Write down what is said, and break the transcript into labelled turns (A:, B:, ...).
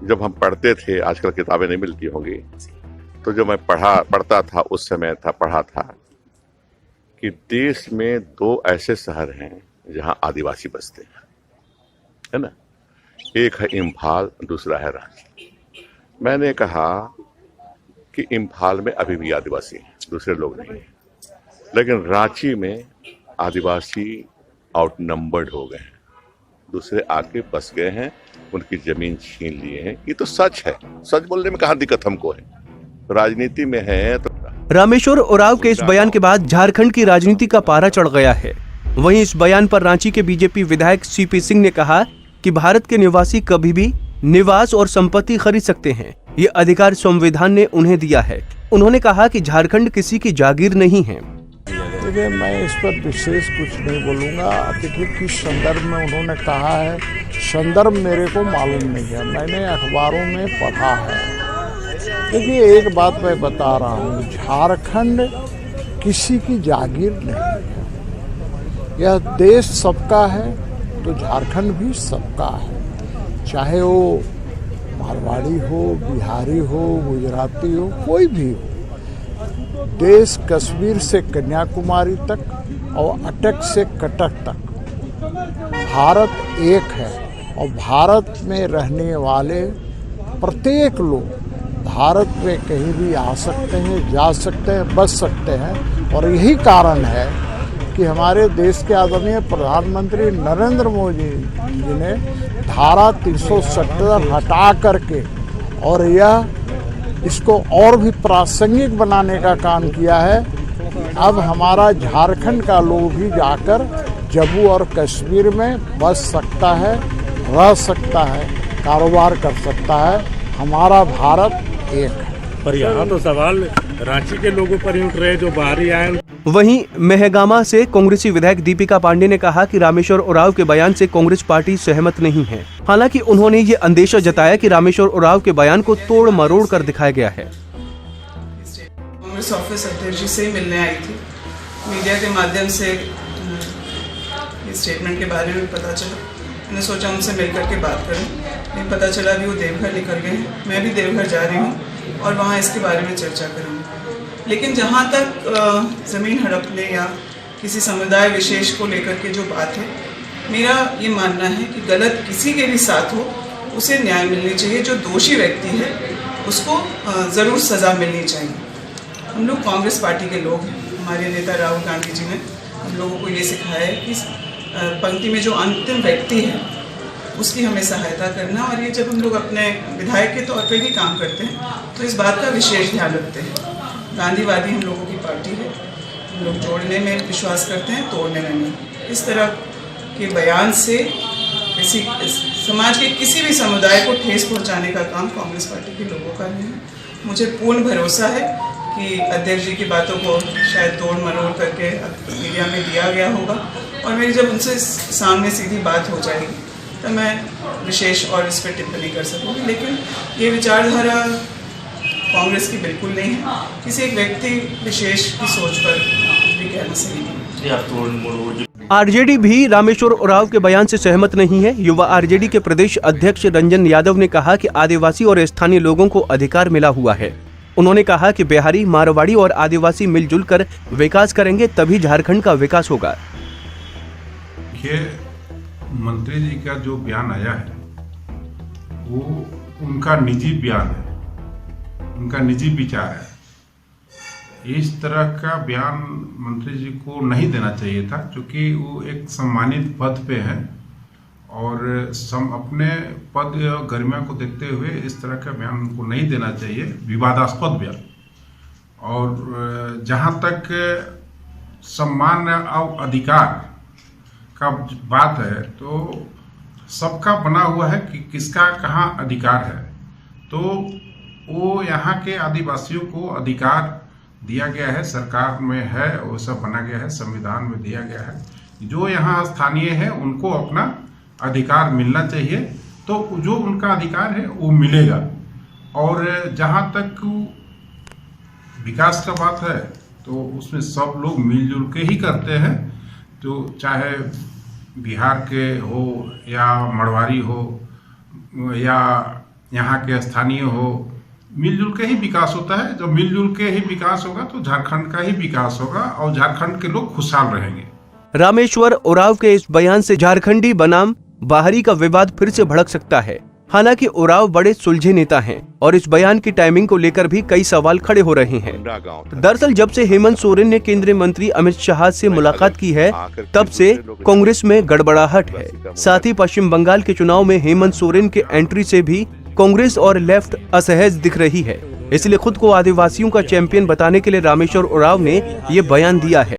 A: जब हम पढ़ते थे, आजकल किताबें नहीं मिलती होंगी, तो जो मैं पढ़ता था उस समय पढ़ा था कि देश में दो ऐसे शहर हैं जहां आदिवासी बसते हैं, है ना। एक है इम्फाल, दूसरा है रांची। मैंने कहा कि इम्फाल में अभी भी आदिवासी हैं, दूसरे लोग नहीं हैं, लेकिन रांची में आदिवासी आउटनंबर्ड हो गए हैं, दूसरे आके बस गए हैं, उनकी जमीन छीन लिए हैं। ये तो सच है, सच बोलने में कहाँ दिक्कत हमको है, राजनीति में है तो।
B: रामेश्वर उरांव के इस बयान के बाद झारखंड की राजनीति का पारा चढ़ गया है। वहीं इस बयान पर रांची के बीजेपी विधायक सीपी सिंह ने कहा कि भारत के निवासी कभी भी निवास और संपत्ति खरीद सकते हैं, ये अधिकार संविधान ने उन्हें दिया है। उन्होंने कहा कि झारखंड किसी की जागीर नहीं है।
C: देखिए, मैं इस पर विशेष कुछ नहीं बोलूँगा। देखिए, किस संदर्भ में उन्होंने कहा है, संदर्भ मेरे को मालूम नहीं है, मैंने अखबारों में पढ़ा है। देखिए, एक बात मैं बता रहा हूँ, झारखंड किसी की जागीर नहीं है। यह देश सबका है तो झारखंड भी सबका है, चाहे वो मारवाड़ी हो, बिहारी हो, गुजराती हो, कोई भी हो। देश कश्मीर से कन्याकुमारी तक और अटक से कटक तक भारत एक है, और भारत में रहने वाले प्रत्येक लोग भारत में कहीं भी आ सकते हैं, जा सकते हैं, बच सकते हैं। और यही कारण है कि हमारे देश के आदरणीय प्रधानमंत्री नरेंद्र मोदी जी ने धारा 370 हटा करके और यह इसको और भी प्रासंगिक बनाने का काम किया है। अब हमारा झारखंड का लोग भी जाकर जम्मू और कश्मीर में बस सकता है, रह सकता है, कारोबार कर सकता है। हमारा भारत एक है।
D: पर यहाँ तो सवाल रांची के लोगों पर ही उठ रहे जो बाहरी आए।
B: वहीं मेहगामा से कांग्रेसी विधायक दीपिका पांडे ने कहा कि रामेश्वर उरांव के बयान से कांग्रेस पार्टी सहमत नहीं है। हालांकि उन्होंने ये अंदेशा जताया कि रामेश्वर उरांव के बयान को तोड़ मरोड़ कर दिखाया गया है।
E: कांग्रेस ऑफिस अध्यक्ष जी से मिलने आई थी, मीडिया के माध्यम से इस स्टेटमेंट के बारे में पता चला। मैंने सोचा उनसे मिलकर के बात करूं, लेकिन पता चला अभी वो देवघर निकल गए हैं। मैं भी देवघर जा रही हूं और वहां इसके बारे में चर्चा करूंगी। लेकिन जहां तक ज़मीन हड़पने या किसी समुदाय विशेष को लेकर के जो बात है, मेरा ये मानना है कि गलत किसी के भी साथ हो, उसे न्याय मिलनी चाहिए। जो दोषी व्यक्ति है उसको ज़रूर सज़ा मिलनी चाहिए। हम लोग कांग्रेस पार्टी के लोग हैं, हमारे नेता राहुल गांधी जी ने हम लोगों को ये सिखाया है कि पंक्ति में जो अंतिम व्यक्ति है उसकी हमें सहायता करना। और ये जब हम लोग अपने विधायक के तौर पे भी काम करते हैं तो इस बात का विशेष ध्यान रखते हैं। गांधीवादी हम लोगों की पार्टी है, हम लोग जोड़ने में विश्वास करते हैं, तोड़ने में नहीं। इस तरह के बयान से किसी समाज के किसी भी समुदाय को ठेस पहुंचाने का काम कांग्रेस पार्टी के लोगों का नहीं है। मुझे पूर्ण भरोसा है कि अध्यक्ष जी की बातों को शायद तोड़ मरोड़ करके मीडिया में दिया गया होगा, और मेरी जब उनसे सामने सीधी बात हो जाएगी तो मैं विशेष और इस पर टिप्पणी कर सकूँगी। लेकिन ये विचारधारा कांग्रेस की बिल्कुल नहीं है। किसी एक व्यक्ति विशेष की सोच पर कुछ भी कहना सही नहीं।
B: आरजेडी भी रामेश्वर उरांव के बयान से सहमत नहीं है। युवा आरजेडी के प्रदेश अध्यक्ष रंजन यादव ने कहा कि आदिवासी और स्थानीय लोगों को अधिकार मिला हुआ है। उन्होंने कहा कि बिहारी, मारवाड़ी और आदिवासी मिलजुल कर विकास करेंगे, तभी झारखंड का विकास होगा।
F: मंत्री जी का जो बयान आया है वो उनका निजी बयान है, उनका निजी विचार है। इस तरह का बयान मंत्री जी को नहीं देना चाहिए था, क्योंकि वो एक सम्मानित पद पे हैं और अपने पद गरिमा को देखते हुए इस तरह का बयान उनको नहीं देना चाहिए, विवादास्पद बयान। और जहाँ तक सम्मान और अधिकार का बात है तो सबका बना हुआ है कि किसका कहाँ अधिकार है। तो वो यहाँ के आदिवासियों को अधिकार दिया गया है, सरकार में है, वो सब बना गया है, संविधान में दिया गया है। जो यहाँ स्थानीय है उनको अपना अधिकार मिलना चाहिए, तो जो उनका अधिकार है वो मिलेगा। और जहाँ तक विकास का बात है तो उसमें सब लोग मिलजुल के ही करते हैं। तो चाहे बिहार के हो या मड़वारी हो या यहाँ के स्थानीय हो, मिलजुल के ही विकास होता है। जब मिलजुल के ही विकास होगा तो झारखंड का ही विकास होगा और झारखंड के लोग खुशहाल रहेंगे।
B: रामेश्वर उरांव के इस बयान से झारखंडी बनाम बाहरी का विवाद फिर से भड़क सकता है। हालांकि उरांव बड़े सुलझे नेता हैं और इस बयान की टाइमिंग को लेकर भी कई सवाल खड़े हो रहे हैं। दरअसल जब से हेमंत सोरेन ने केंद्रीय मंत्री अमित शाह से मुलाकात की है, तब से कांग्रेस में गड़बड़ाहट है। साथ ही पश्चिम बंगाल के चुनाव में हेमंत सोरेन के एंट्री से भी कांग्रेस और लेफ्ट असहज दिख रही है। इसलिए खुद को आदिवासियों का चैंपियन बताने के लिए रामेश्वर उरांव ने ये बयान दिया है।